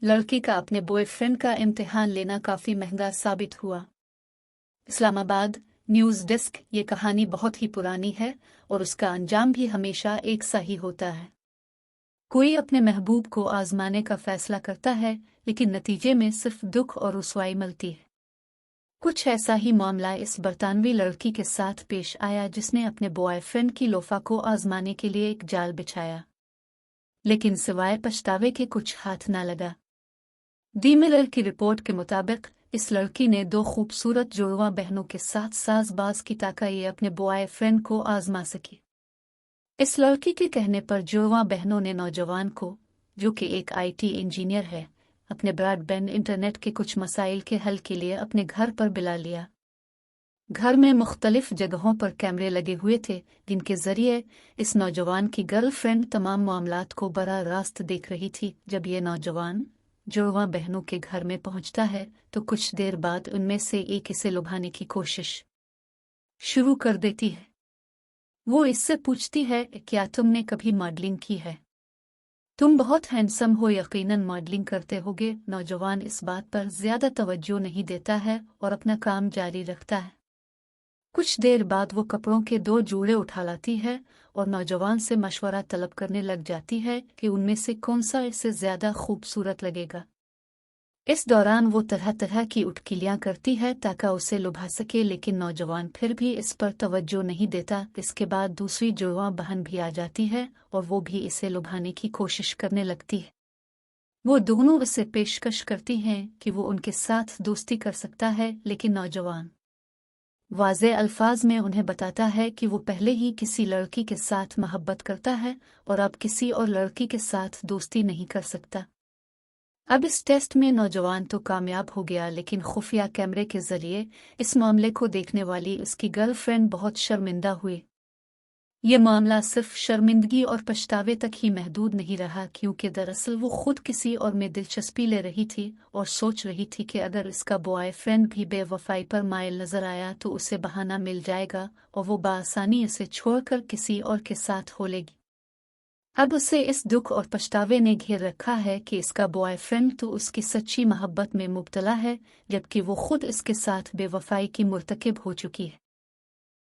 लड़की का अपने बॉयफ्रेंड का इम्तिहान लेना काफी महंगा साबित हुआ। Islamabad news desk. ये कहानी बहुत ही पुरानी है और उसका अंजाम भी हमेशा एक सा ही होता है। कोई अपने महबूब को आजमाने का फैसला करता है, लेकिन नतीजे में सिर्फ दुख और रुसवाई मिलती है। कुछ ऐसा ही मामला इस बरतानवी लड़की के साथ पेश आया, जिसने अपने बॉयफ्रेंड की लोफा को आजमाने के लिए एक जाल बिछाया, लेकिन सिवाय पछतावे के कुछ हाथ न लगा। दी मिरर की रिपोर्ट के मुताबिक इस लड़की ने दो खूबसूरत जुड़वा बहनों के साथ साजबाज की ताकि ये अपने बॉयफ्रेंड को आजमा सके। इस लड़की के कहने पर जुड़वा बहनों ने नौजवान को, जो कि एक IT इंजीनियर है, अपने ब्रॉडबैंड इंटरनेट के कुछ मसाइल के हल के लिए अपने घर पर बुला लिया। घर में मुख्तलिफ जगहों पर कैमरे लगे हुए थे, जिनके जरिए इस नौजवान की गर्लफ्रेंड तमाम मामलात को बराह रास्त देख रही थी। जब ये नौजवान जुड़वा बहनों के घर में पहुंचता है तो कुछ देर बाद उनमें से एक इसे लुभाने की कोशिश शुरू कर देती है। वो इससे पूछती है, क्या तुमने कभी मॉडलिंग की है? तुम बहुत हैंडसम हो, यकीनन मॉडलिंग करते होगे। नौजवान इस बात पर ज्यादा तवज्जो नहीं देता है और अपना काम जारी रखता है। कुछ देर बाद वो कपड़ों के दो जोड़े उठा लाती है और नौजवान से मशवरा तलब करने लग जाती है कि उनमें से कौन सा इससे ज्यादा खूबसूरत लगेगा। इस दौरान वो तरह तरह की उटकिलियां करती है ताकि उसे लुभा सके, लेकिन नौजवान फिर भी इस पर तवज्जो नहीं देता। इसके बाद दूसरी जुड़वा बहन भी आ जाती है और वो भी इसे लुभाने की कोशिश करने लगती है। वो दोनों इसे पेशकश करती हैं कि वो उनके साथ दोस्ती कर सकता है, लेकिन नौजवान वाज़े अल्फाज में उन्हें बताता है कि वो पहले ही किसी लड़की के साथ मोहब्बत करता है और अब किसी और लड़की के साथ दोस्ती नहीं कर सकता। अब इस टेस्ट में नौजवान तो कामयाब हो गया, लेकिन खुफिया कैमरे के जरिए इस मामले को देखने वाली उसकी गर्लफ्रेंड बहुत शर्मिंदा हुई। ये मामला सिर्फ शर्मिंदगी और पछतावे तक ही महदूद नहीं रहा, क्योंकि दरअसल वो खुद किसी और में दिलचस्पी ले रही थी और सोच रही थी कि अगर इसका बॉयफ्रेंड भी बेवफाई पर माइल नजर आया तो उसे बहाना मिल जाएगा और वो बआसानी इसे छोड़कर किसी और के साथ हो लेगी। अब उसे इस दुख और पछतावे ने घेर रखा है कि इसका बॉयफ्रेंड तो उसकी सच्ची मोहब्बत में मुब्तला है, जबकि वो खुद इसके साथ बेवफाई की मुर्तकिब हो चुकी है।